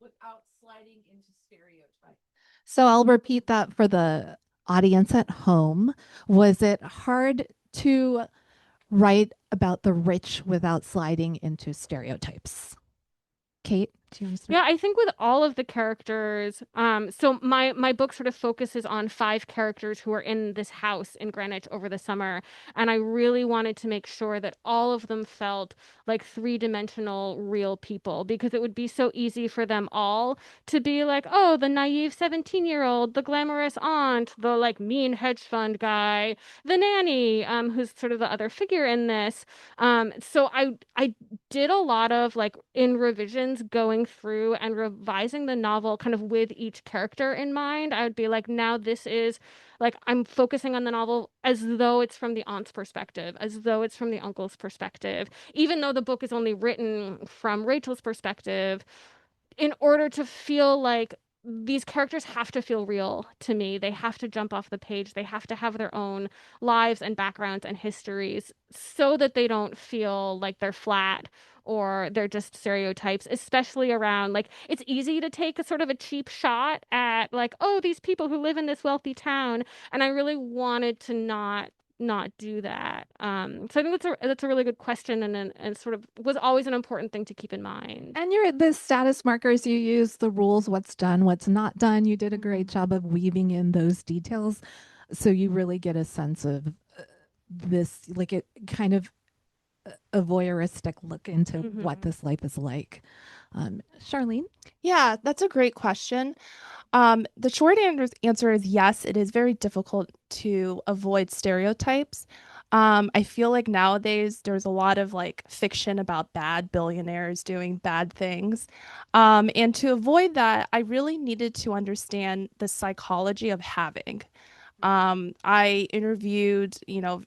without sliding into stereotypes. So I'll repeat that for the audience at home. Was it hard to write about the rich without sliding into stereotypes? Kate, do you want to start? Yeah, I think with all of the characters, so my book sort of focuses on 5 characters who are in this house in Greenwich over the summer, and I really wanted to make sure that all of them felt like 3-dimensional real people, because it would be so easy for them all to be like, oh, the naive 17-year-old, the glamorous aunt, the like mean hedge fund guy, the nanny, who's sort of the other figure in this. So I did a lot of like in revisions going through and revising the novel kind of with each character in mind. I would be like, now this is like I'm focusing on the novel as though it's from the aunt's perspective, as though it's from the uncle's perspective, even though the book is only written from Rachel's perspective, in order to feel like these characters have to feel real to me. They have to jump off the page. They have to have their own lives and backgrounds and histories so that they don't feel like they're flat or they're just stereotypes, especially around like it's easy to take a sort of a cheap shot at like, oh, these people who live in this wealthy town. And I really wanted to not do that. So I think that's a really good question, and sort of was always an important thing to keep in mind. And the status markers you use, the rules, what's done, what's not done. You did a great job of weaving in those details, so you really get a sense of this, like it kind of a voyeuristic look into what this life is like. Charlene? Yeah, that's a great question. The short answer is yes, it is very difficult to avoid stereotypes. I feel like nowadays there's a lot of like fiction about bad billionaires doing bad things. And to avoid that, I really needed to understand the psychology of having. I interviewed,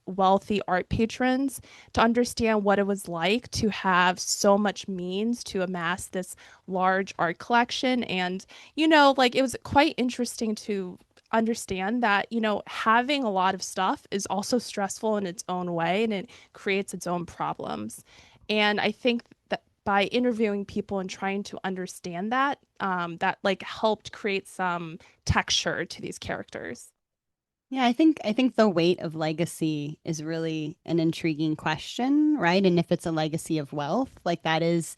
wealthy art patrons to understand what it was like to have so much means to amass this large art collection. And, like it was quite interesting to understand that, having a lot of stuff is also stressful in its own way and it creates its own problems. And I think that by interviewing people and trying to understand that, that like helped create some texture to these characters. Yeah, I think the weight of legacy is really an intriguing question, right? And if it's a legacy of wealth, like that is,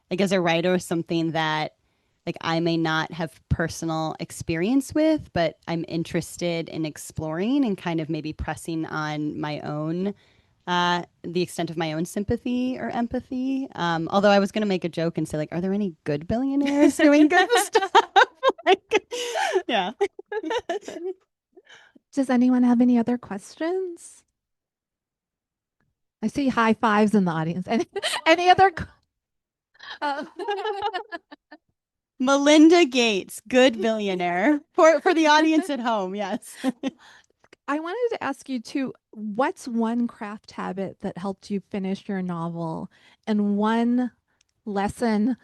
like as a writer, something that like I may not have personal experience with, but I'm interested in exploring and kind of maybe pressing on my own, the extent of my own sympathy or empathy. Although I was going to make a joke and say like, are there any good billionaires doing good stuff? Like, yeah. Does anyone have any other questions? I see high fives in the audience. Any other? Melinda Gates, good billionaire. For the audience at home, yes. I wanted to ask you too, what's one craft habit that helped you finish your novel, and one lesson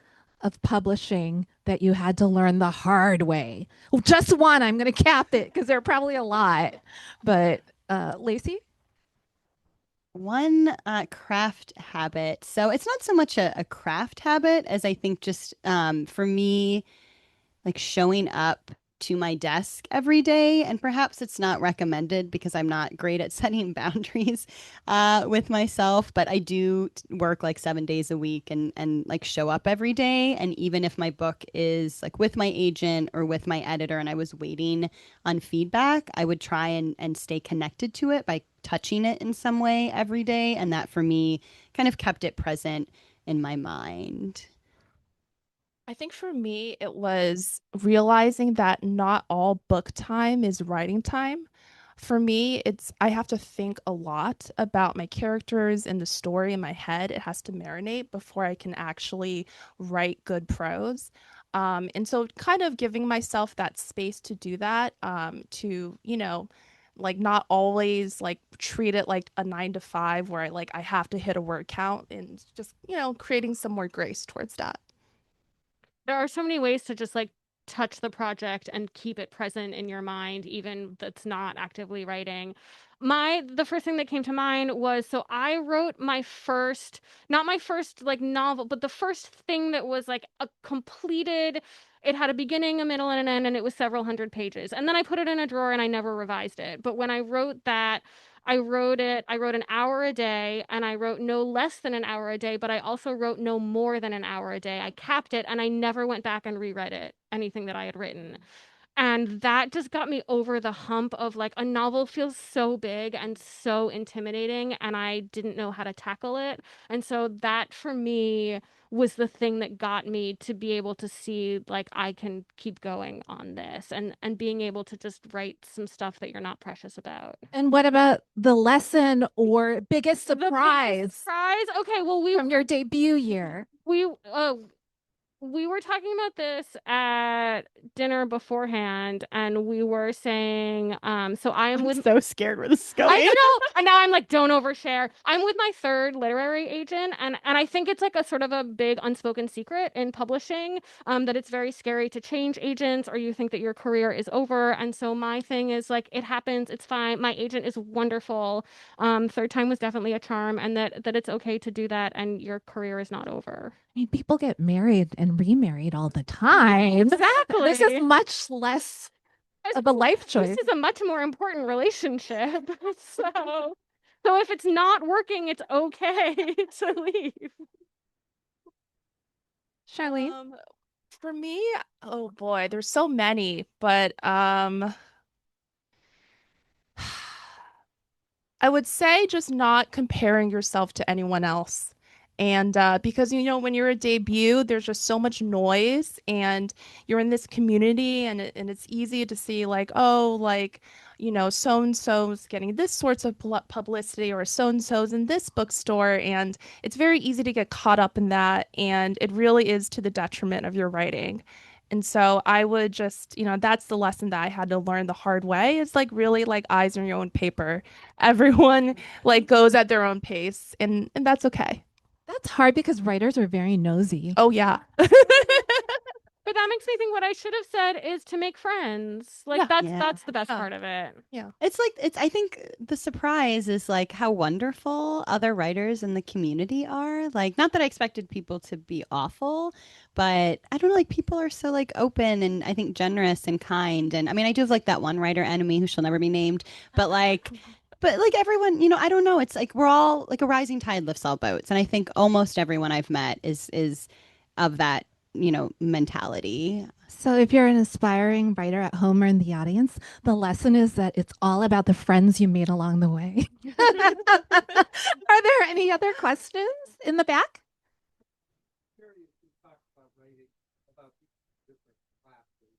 of publishing that you had to learn the hard way? Well, just one. I'm going to cap it because there are probably a lot. But Lacey? One craft habit. So it's not so much a craft habit as I think just for me, like showing up to my desk every day. And perhaps it's not recommended because I'm not great at setting boundaries with myself, but I do work like 7 days a week and like show up every day. And even if my book is like with my agent or with my editor and I was waiting on feedback, I would try and stay connected to it by touching it in some way every day. And that for me kind of kept it present in my mind. I think for me, it was realizing that not all book time is writing time. For me, I have to think a lot about my characters and the story in my head. It has to marinate before I can actually write good prose. And so kind of giving myself that space to do that, to, like not always like treat it like a 9 to 5 where I have to hit a word count and just, creating some more grace towards that. There are so many ways to just like touch the project and keep it present in your mind, even that's not actively writing. The first thing that came to mind was, so I wrote my first, not my first like novel, but the first thing that was like a completed, it had a beginning, a middle, and an end, and it was several hundred pages. And then I put it in a drawer and I never revised it. But when I wrote that, I wrote an hour a day, and I wrote no less than an hour a day, but I also wrote no more than an hour a day. I capped it and I never went back and reread it, anything that I had written. And that just got me over the hump of like, a novel feels so big and so intimidating, and I didn't know how to tackle it. And so that for me was the thing that got me to be able to see like I can keep going on this, and being able to just write some stuff that you're not precious about. And what about the lesson or biggest The biggest surprise surprise? Okay, well from your debut year? we were talking about this at dinner beforehand, and we were saying, so I am with so scared where this is I going. know, and now I'm like, don't overshare. I'm with my third literary agent, and I think it's like a sort of a big unspoken secret in publishing, that it's very scary to change agents, or you think that your career is over. And so my thing is like, it happens, it's fine. My agent is wonderful. Third time was definitely a charm, and that it's okay to do that, and your career is not over. I mean, people get married and remarried all the time. Exactly. This is much less of a life choice. This is a much more important relationship. So if it's not working, it's okay to leave. Charlene? For me, oh boy, there's so many, but I would say just not comparing yourself to anyone else. And because, when you're a debut, there's just so much noise, and you're in this community, and it's easy to see like, oh, like, so and so's getting this sorts of publicity, or so and so's in this bookstore. And it's very easy to get caught up in that. And it really is to the detriment of your writing. And so I would just, that's the lesson that I had to learn the hard way. It's like really like eyes on your own paper. Everyone like goes at their own pace, and that's okay. That's hard because writers are very nosy. Oh yeah. But that makes me think what I should have said is to make friends. Like Yeah. that's the best part of it. Yeah. I think the surprise is like how wonderful other writers in the community are. Like, not that I expected people to be awful, but I don't know, like people are so like open and I think generous and kind. And I mean, I do have like that one writer enemy who shall never be named, but like everyone, I don't know. It's like we're all like a rising tide lifts all boats. And I think almost everyone I've met is of that, mentality. So if you're an aspiring writer at home or in the audience, the lesson is that it's all about the friends you made along the way. Are there any other questions in the back? Curious, you talked about writing about different classes,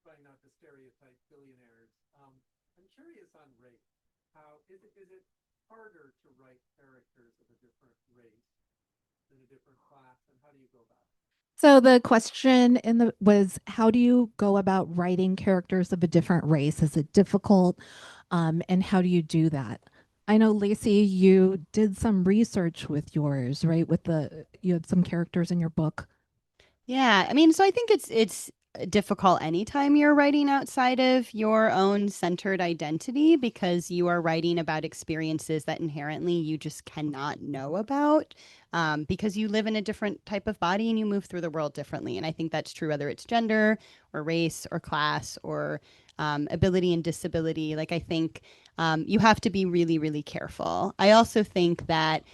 trying not to stereotype billionaires. I'm curious on race. How is it harder to write characters of a different race in a different class, and how do you go about it? So the question was, how do you go about writing characters of a different race? Is it difficult? And how do you do that? I know, Lacey, you did some research with yours, right? You had some characters in your book. Yeah, I mean, so I think it's difficult anytime you're writing outside of your own centered identity, because you are writing about experiences that inherently you just cannot know about, because you live in a different type of body and you move through the world differently. And I think that's true whether it's gender or race or class or ability and disability. Like, I think you have to be really, really careful. I also think that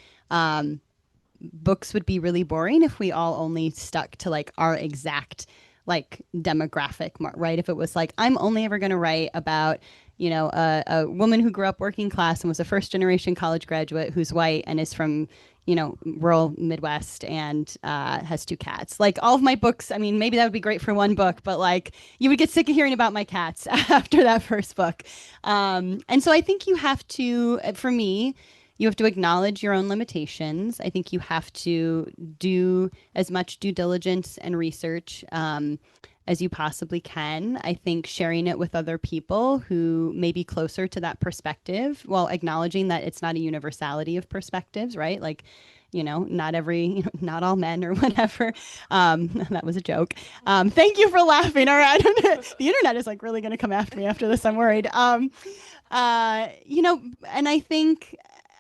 books would be really boring if we all only stuck to like our exact like demographic, right? If it was like, I'm only ever going to write about, a woman who grew up working class and was a first generation college graduate who's white and is from, rural Midwest and has 2 cats. Like all of my books, I mean, maybe that would be great for one book, but like you would get sick of hearing about my cats after that first book. And so I think you have to, for me, you have to acknowledge your own limitations. I think you have to do as much due diligence and research as you possibly can. I think sharing it with other people who may be closer to that perspective, while acknowledging that it's not a universality of perspectives, right? Like, not all men or whatever. That was a joke. Thank you for laughing. All right. The internet is like really going to come after me after this. I'm worried. And I think,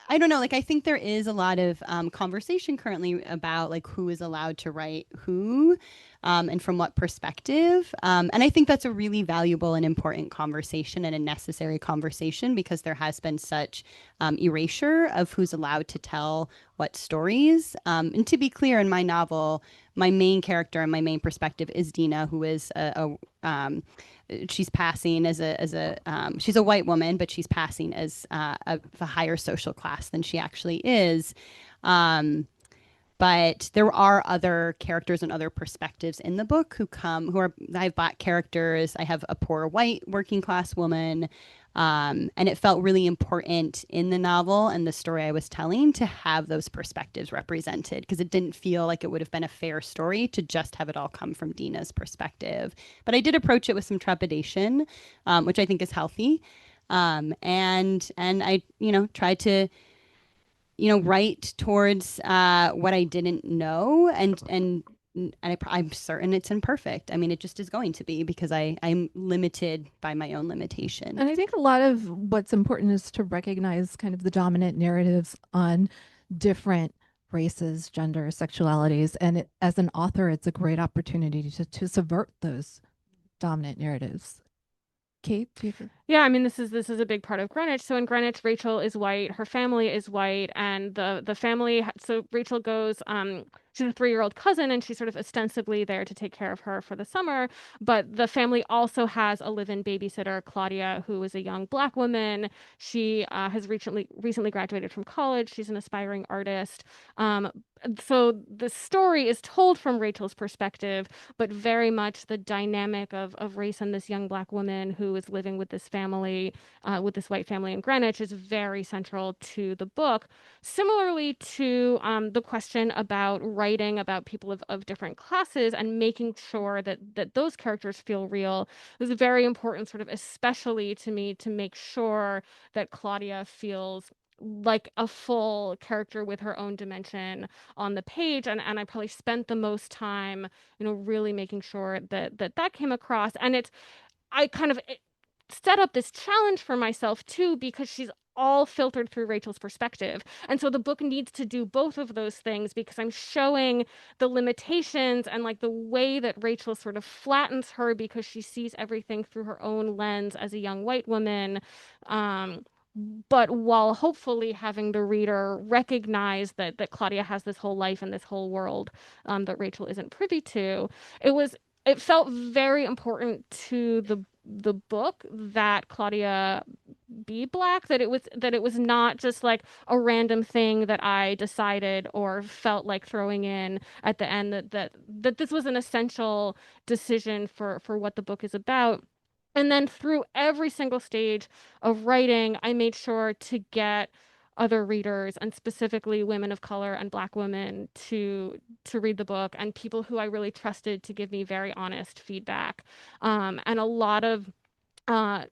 I don't know, like I think there is a lot of conversation currently about like who is allowed to write who and from what perspective. And I think that's a really valuable and important conversation and a necessary conversation because there has been such erasure of who's allowed to tell what stories. And to be clear, in my novel, my main character and my main perspective is Dina, who is she's passing as she's a white woman, but she's passing as a higher social class than she actually is. But there are other characters and other perspectives in the book I have Black characters. I have a poor white working class woman. And it felt really important in the novel and the story I was telling to have those perspectives represented because it didn't feel like it would have been a fair story to just have it all come from Dina's perspective. But I did approach it with some trepidation, which I think is healthy. And I, tried to write towards what I didn't know, and I'm certain it's imperfect. I mean, it just is going to be because I'm limited by my own limitation. And I think a lot of what's important is to recognize kind of the dominant narratives on different races, genders, sexualities. And as an author, it's a great opportunity to subvert those dominant narratives. Kate? Yeah, I mean this is a big part of Greenwich. So in Greenwich, Rachel is white, her family is white, and the family. So Rachel goes. She's a 3-year-old cousin, and she's sort of ostensibly there to take care of her for the summer. But the family also has a live-in babysitter, Claudia, who is a young Black woman. She has recently graduated from college. She's an aspiring artist. So the story is told from Rachel's perspective, but very much the dynamic of race and this young Black woman who is living with this family, with this white family in Greenwich, is very central to the book. Similarly to the question about writing about people of different classes and making sure that those characters feel real, it was very important, sort of especially to me, to make sure that Claudia feels like a full character with her own dimension on the page, and I probably spent the most time really making sure that came across. And I kind of set up this challenge for myself too, because she's all filtered through Rachel's perspective. And so the book needs to do both of those things because I'm showing the limitations and like the way that Rachel sort of flattens her because she sees everything through her own lens as a young white woman. But while hopefully having the reader recognize that Claudia has this whole life and this whole world that Rachel isn't privy to, it felt very important to the book that Claudia be Black, that it was not just like a random thing that I decided or felt like throwing in at the end, that this was an essential decision for what the book is about. And then through every single stage of writing, I made sure to get other readers, and specifically women of color and Black women, to read the book, and people who I really trusted to give me very honest feedback. And a lot of I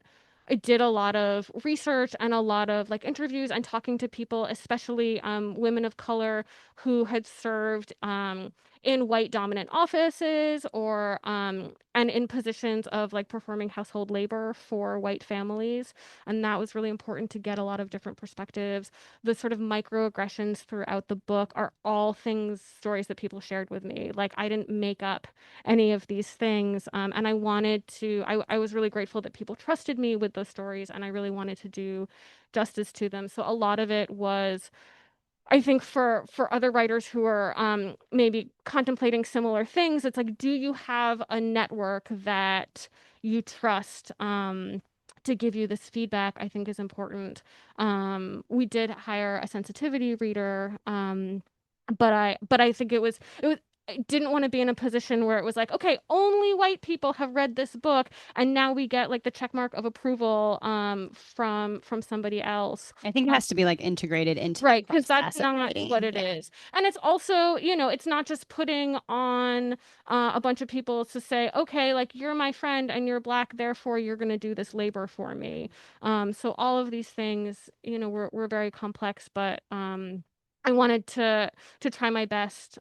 did a lot of research and a lot of like interviews and talking to people, especially women of color who had served in white dominant offices or and in positions of like performing household labor for white families. And that was really important to get a lot of different perspectives. The sort of microaggressions throughout the book are all stories that people shared with me. Like I didn't make up any of these things. And I wanted to, I was really grateful that people trusted me with those stories, and I really wanted to do justice to them. So a lot of it was, I think, for other writers who are maybe contemplating similar things, it's like, do you have a network that you trust to give you this feedback, I think is important. We did hire a sensitivity reader, but I think I didn't want to be in a position where it was like, okay, only white people have read this book, and now we get like the check mark of approval from somebody else. I think it has to be like integrated into Right, the because that's process of not writing. what it is. And it's also, it's not just putting on a bunch of people to say, okay, like you're my friend and you're black, therefore you're going to do this labor for me. So all of these things, were very complex, but I wanted to try my best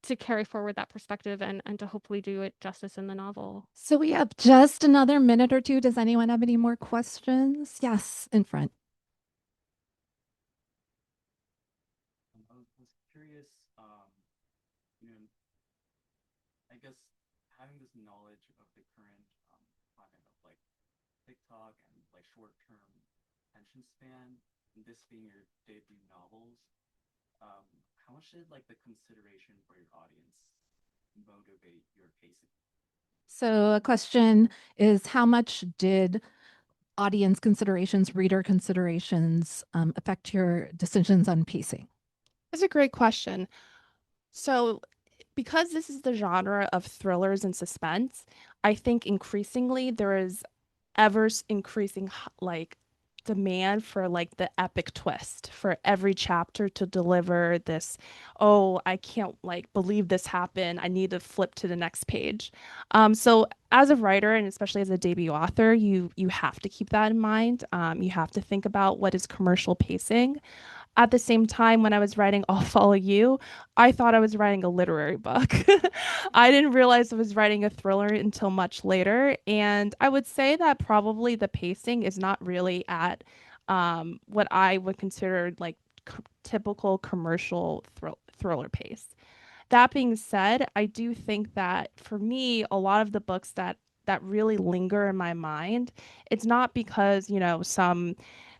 to carry forward that perspective and to hopefully do it justice in the novel. So we have just another minute or two. Does anyone have any more questions? Yes, in front. I was curious, you know, I guess having this knowledge of the current climate of like TikTok and like short-term attention span, and this being your debut novels, how much did like the consideration for your audience motivate your pacing? So a question is, how much did audience considerations, reader considerations affect your decisions on pacing? That's a great question. So, because this is the genre of thrillers and suspense, I think increasingly there is increasing like demand for like the epic twist for every chapter to deliver this, oh, I can't like believe this happened, I need to flip to the next page. So as a writer and especially as a debut author, you have to keep that in mind. You have to think about what is commercial pacing. At the same time, when I was writing I'll Follow You, I thought I was writing a literary book. I didn't realize I was writing a thriller until much later. And I would say that probably the pacing is not really at what I would consider like typical commercial thriller pace. That being said, I do think that for me, a lot of the books that really linger in my mind, it's not because, some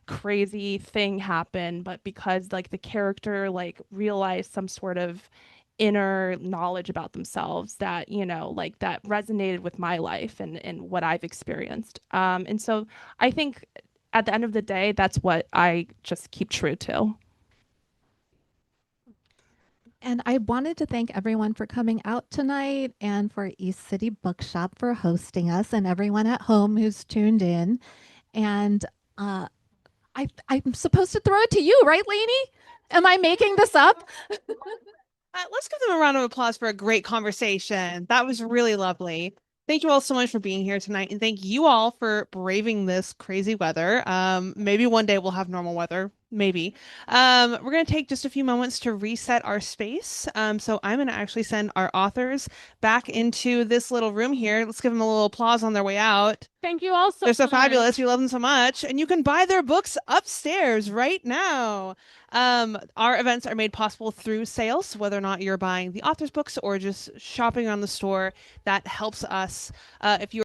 crazy thing happened, but because like the character like realized some sort of inner knowledge about themselves that, like that resonated with my life and what I've experienced. And so I think at the end of the day, that's what I just keep true to. And I wanted to thank everyone for coming out tonight and for East City Bookshop for hosting us and everyone at home who's tuned in. And I'm supposed to throw it to you, right, Lainey? Am I making this up? Let's give them a round of applause for a great conversation. That was really lovely. Thank you all so much for being here tonight, and thank you all for braving this crazy weather. Maybe one day we'll have normal weather. Maybe. We're going to take just a few moments to reset our space. So I'm going to actually send our authors back into this little room here. Let's give them a little applause on their way out. Thank you all so They're so much. fabulous. We love them so much. And you can buy their books upstairs right now. Our events are made possible through sales. So whether or not you're buying the author's books or just shopping around the store, that helps us. If you